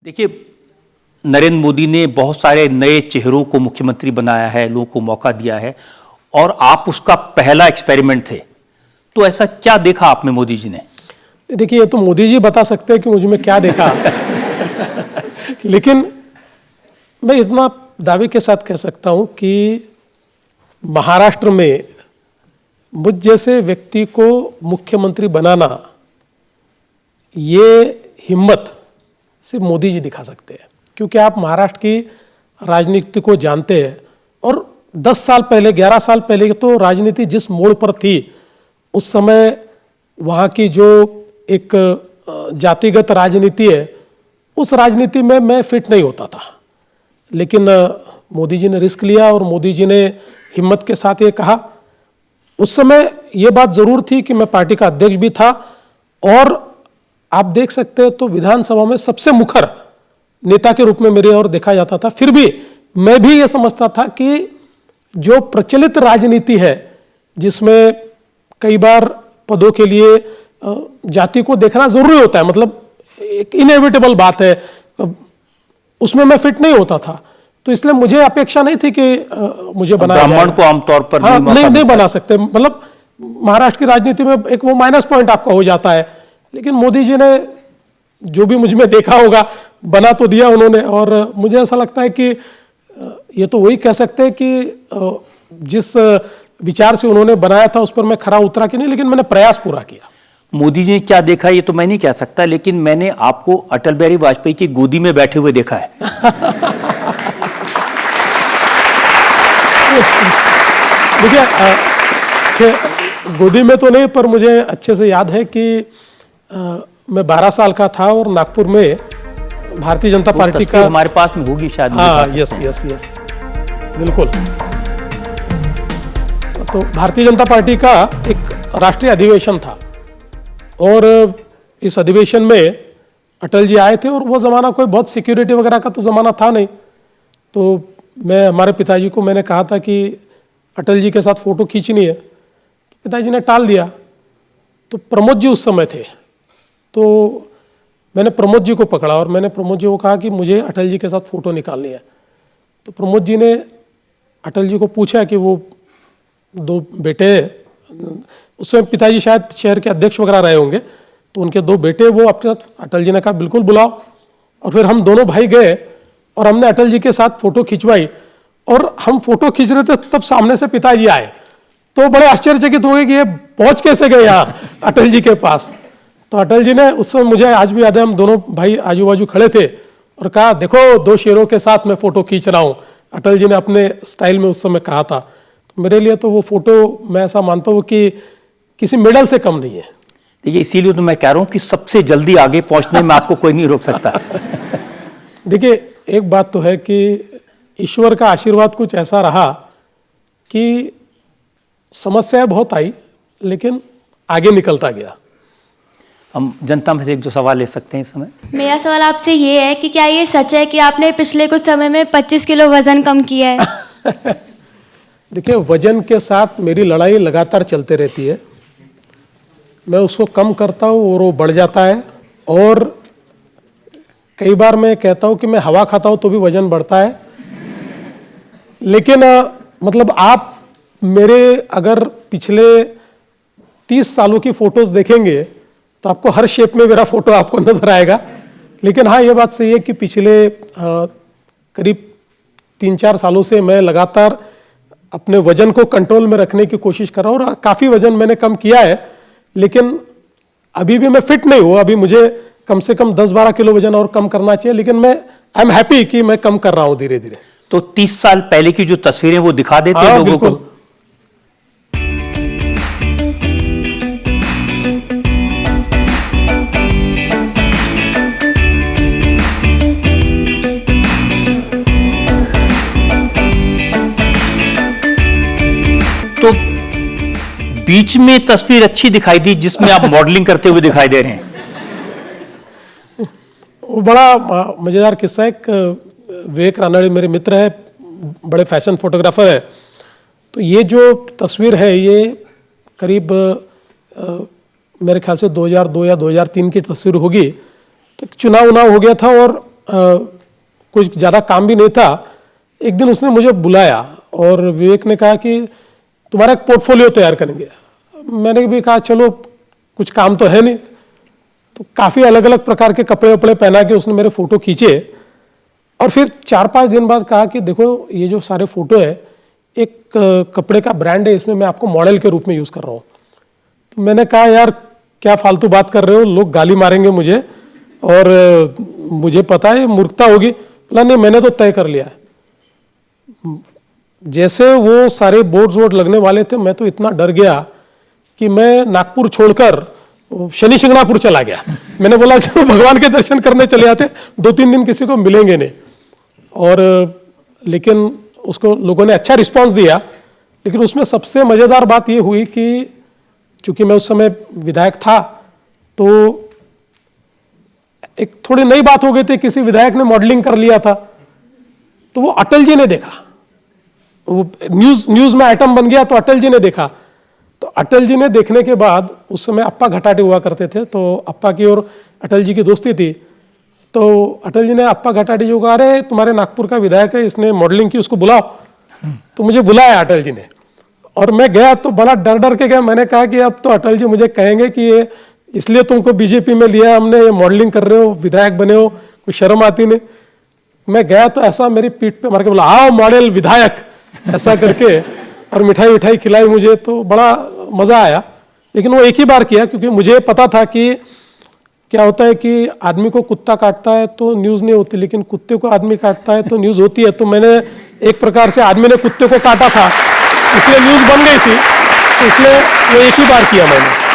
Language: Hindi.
देखिए, नरेंद्र मोदी ने बहुत सारे नए चेहरों को मुख्यमंत्री बनाया है, लोगों को मौका दिया है और आप उसका पहला एक्सपेरिमेंट थे। तो ऐसा क्या देखा आपने मोदी जी ने? देखिए, ये तो मोदी जी बता सकते हैं कि मुझ में क्या देखा लेकिन मैं इतना दावे के साथ कह सकता हूं कि महाराष्ट्र में मुझ जैसे व्यक्ति को मुख्यमंत्री बनाना, ये हिम्मत सिर्फ मोदी जी दिखा सकते हैं। क्योंकि आप महाराष्ट्र की राजनीति को जानते हैं और 10 साल पहले, 11 साल पहले तो राजनीति जिस मोड़ पर थी, उस समय वहाँ की जो एक जातिगत राजनीति है, उस राजनीति में मैं फिट नहीं होता था। लेकिन मोदी जी ने रिस्क लिया और मोदी जी ने हिम्मत के साथ ये कहा। उस समय ये बात जरूर थी कि मैं पार्टी का अध्यक्ष भी था और आप देख सकते हैं तो विधानसभा में सबसे मुखर नेता के रूप में मेरे और देखा जाता था। फिर भी मैं भी ये समझता था कि जो प्रचलित राजनीति है, जिसमें कई बार पदों के लिए जाति को देखना जरूरी होता है, मतलब एक इनएविटेबल बात है, उसमें मैं फिट नहीं होता था। तो इसलिए मुझे अपेक्षा नहीं थी कि मुझे बनाया जाए। ब्राह्मण को आमतौर पर नहीं बना सकते, मतलब महाराष्ट्र की राजनीति में एक वो माइनस पॉइंट आपका हो जाता है। लेकिन मोदी जी ने जो भी मुझ में देखा होगा, बना तो दिया उन्होंने। और मुझे ऐसा लगता है कि ये तो वही कह सकते हैं कि जिस विचार से उन्होंने बनाया था उस पर मैं खरा उतरा कि नहीं, लेकिन मैंने प्रयास पूरा किया। मोदी जी ने क्या देखा ये तो मैं नहीं कह सकता, लेकिन मैंने आपको अटल बिहारी वाजपेयी की गोदी में बैठे हुए देखा है। देखिए, गोदी में तो नहीं, पर मुझे अच्छे से याद है कि मैं 12 साल का था और नागपुर में भारतीय जनता पार्टी का, हमारे पास में होगी शायद। हाँ, यस बिल्कुल। तो भारतीय जनता पार्टी का एक राष्ट्रीय अधिवेशन था और इस अधिवेशन में अटल जी आए थे और वो ज़माना कोई बहुत सिक्योरिटी वगैरह का तो ज़माना था नहीं। तो मैं, हमारे पिताजी को मैंने कहा था कि अटल जी के साथ फ़ोटो खींचनी है, तो पिताजी ने टाल दिया। तो प्रमोद जी उस समय थे, तो मैंने प्रमोद जी को पकड़ा और मैंने प्रमोद जी को कहा कि मुझे अटल जी के साथ फ़ोटो निकालनी है। तो प्रमोद जी ने अटल जी को पूछा कि वो 2 बेटे, उस समय पिताजी शायद शहर के अध्यक्ष वगैरह रहे होंगे, तो उनके 2 बेटे वो आपके साथ। अटल जी ने कहा बिल्कुल बुलाओ। और फिर हम दोनों भाई गए और हमने अटल जी के साथ फ़ोटो खिंचवाई। और हम फोटो खींच रहे थे, तब सामने से पिताजी आए, तो बड़े आश्चर्यचकित हो गए कि ये पहुंच कैसे गए यहाँ अटल जी के पास। तो अटल जी ने उस समय, मुझे आज भी याद है, हम दोनों भाई आजू बाजू खड़े थे और कहा देखो 2 शेरों के साथ मैं फोटो खींच रहा हूँ। अटल जी ने अपने स्टाइल में उस समय कहा था। तो मेरे लिए तो वो फोटो, मैं ऐसा मानता हूँ कि किसी मेडल से कम नहीं है। देखिए, इसीलिए तो मैं कह रहा हूँ कि सबसे जल्दी आगे पहुंचने में आपको कोई नहीं रोक सकता। देखिए, एक बात तो है कि ईश्वर का आशीर्वाद कुछ ऐसा रहा कि समस्याएं बहुत आई, लेकिन आगे निकलता गया। हम जनता में से एक 2 सवाल ले सकते हैं इस समय। मेरा सवाल आपसे ये है कि क्या ये सच है कि आपने पिछले कुछ समय में 25 किलो वजन कम किया है? देखिए, वजन के साथ मेरी लड़ाई लगातार चलते रहती है। मैं उसको कम करता हूँ और वो बढ़ जाता है। और कई बार मैं कहता हूँ कि मैं हवा खाता हूँ तो भी वजन बढ़ता है। लेकिन मतलब आप मेरे अगर पिछले 30 सालों की फोटोज देखेंगे तो आपको हर शेप में मेरा फोटो आपको नजर आएगा। लेकिन हाँ, ये बात सही है कि पिछले करीब 3-4 सालों से मैं लगातार अपने वजन को कंट्रोल में रखने की कोशिश कर रहा हूँ और काफ़ी वजन मैंने कम किया है। लेकिन अभी भी मैं फिट नहीं हूँ, अभी मुझे कम से कम 10-12 किलो वजन और कम करना चाहिए। लेकिन मैं आई एम हैप्पी कि मैं कम कर रहा हूँ धीरे धीरे। तो 30 साल पहले की जो तस्वीरें वो दिखा देते हैं लोगों को। तो बीच में तस्वीर अच्छी दिखाई दी जिसमें आप मॉडलिंग करते हुए दिखाई दे रहे हैं। वो बड़ा मजेदार किस्सा है। विवेक रानड़े मेरे मित्र है, बड़े फैशन फोटोग्राफर है। तो ये जो तस्वीर है, ये करीब मेरे ख्याल से 2002 या 2003 की तस्वीर होगी। तो चुनाव हो गया था और कुछ ज़्यादा काम भी नहीं था। एक दिन उसने मुझे बुलाया और विवेक ने कहा कि तुम्हारा एक पोर्टफोलियो तैयार करेंगे। मैंने भी कहा चलो, कुछ काम तो है नहीं। तो काफ़ी अलग अलग प्रकार के कपड़े वपड़े पहना के उसने मेरे फोटो खींचे और फिर 4-5 दिन बाद कहा कि देखो ये जो सारे फोटो है, एक कपड़े का ब्रांड है, इसमें मैं आपको मॉडल के रूप में यूज़ कर रहा हूँ। तो मैंने कहा यार क्या फालतू बात कर रहे हो, लोग गाली मारेंगे मुझे और मुझे पता है मूर्खता होगी। बोला नहीं, मैंने तो तय कर लिया है। जैसे वो सारे बोर्ड्स वोर्ड लगने वाले थे, मैं तो इतना डर गया कि मैं नागपुर छोड़कर शनि शिंगणापुर चला गया। मैंने बोला चलो भगवान के दर्शन करने चले जाते, 2-3 दिन किसी को मिलेंगे नहीं। और लेकिन उसको लोगों ने अच्छा रिस्पांस दिया। लेकिन उसमें सबसे मज़ेदार बात ये हुई कि चूंकि मैं उस समय विधायक था, तो एक थोड़ी नई बात हो गई थी, किसी विधायक ने मॉडलिंग कर लिया था। तो वो अटल जी ने देखा, वो न्यूज में आइटम बन गया, तो अटल जी ने देखा। तो अटल जी ने देखने के बाद, उस समय अप्पा घटाटे हुआ करते थे, तो अप्पा की और अटल जी की दोस्ती थी। तो अटल जी ने अप्पा घटाटे जी को कहा, अरे तुम्हारे नागपुर का विधायक है, इसने मॉडलिंग की, उसको बुलाओ। तो मुझे बुलाया अटल जी ने और मैं गया तो बड़ा डर डर के गया। मैंने कहा कि अब तो अटल जी मुझे कहेंगे कि ये इसलिए तुमको बीजेपी में लिया हमने, ये मॉडलिंग कर रहे हो, विधायक बने हो, कोई शर्म आती नहीं। मैं गया तो ऐसा मेरी पीठ पे मार के बोला, आओ मॉडल विधायक, ऐसा करके, और मिठाई विठाई खिलाई मुझे, तो बड़ा मज़ा आया। लेकिन वो एक ही बार किया, क्योंकि मुझे पता था कि क्या होता है कि आदमी को कुत्ता काटता है तो न्यूज़ नहीं होती, लेकिन कुत्ते को आदमी काटता है तो न्यूज़ होती है। तो मैंने एक प्रकार से आदमी ने कुत्ते को काटा था, इसलिए न्यूज़ बन गई थी, तो इसलिए वो एक ही बार किया मैंने।